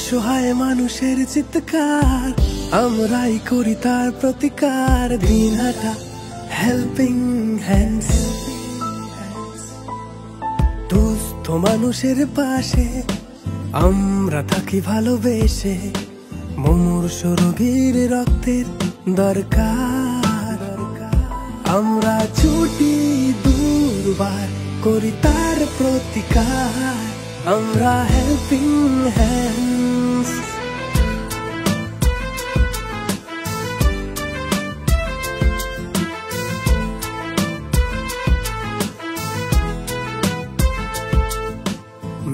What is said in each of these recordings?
অসহায় মানুষের চিৎকার আমরাই করি তার প্রতিকার। দিনহাটা হেল্পিং হ্যান্ডস, দুস্থ মানুষের পাশে আমরা থাকি ভালোবেসে। মুমূর্ষ রোগীর রক্তের দরকার, আমরা ছুটি দুর্বার করি তার প্রতিকার। আমরা হেল্পিং হ্যান্ডস।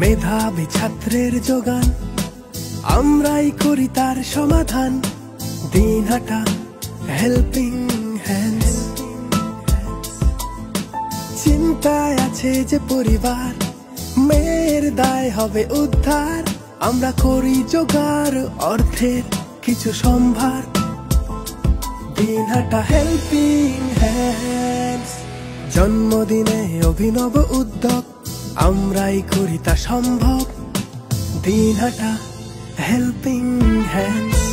মেধাবী ছাত্রের যোগান আমরাই করি তার সমাধান। Dinhata helping hands. চিন্তায় আছে যে পরিবার, মেয়ের দায় হবে উদ্ধার। আমরা করি জোগাড় অর্থের কিছু সম্ভার। Dinhata helping hands. জন্মদিনে অভিনব উদ্যোগ আমরাই করি তা সম্ভব। Dinhata helping hands.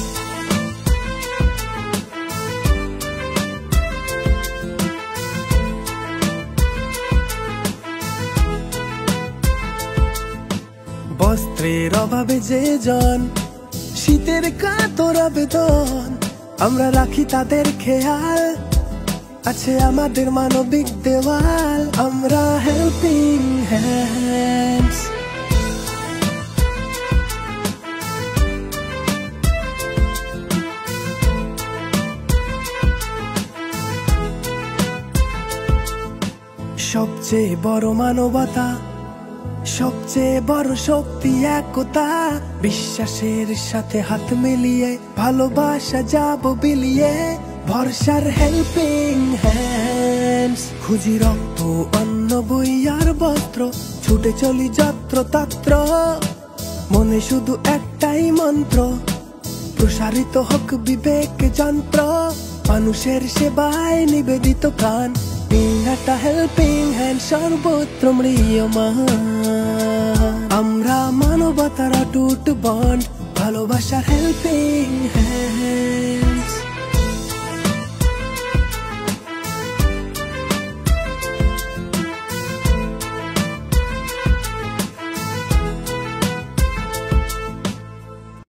বস্ত্রের অভাবে যে জন, শীতের কাতর আবেদন, আমরা রাখি তাদের খেয়াল। আছে আমাদের মানবিক দেওয়াল। আমরা হেল্পিং হ্যান্ডস। সবচেয়ে বড় মানবতা, সবচেয়ে বড় শক্তি একতা। বিশ্বাসের সাথে হাত মিলিয়ে ভালোবাসা যাব বিলিয়ে। ভরসার হেল্পিং হ্যান্ডস। খুঁজি রক্ত অন্ন বই আর বস্ত্র, ছুটে চলি যত্র তত্র। মনে শুধু একটাই মন্ত্র, প্রসারিত হোক বিবেক যন্ত্র। মানুষের সেবায় নিবেদিত প্রাণ। দিনহাটা হেল্পিং হ্যান্ড সর্বত্র ম্রিয়মান। আমরা মানবতার অটুট বন্ড, ভালোবাসার হেল্পিং হ্যান্ড।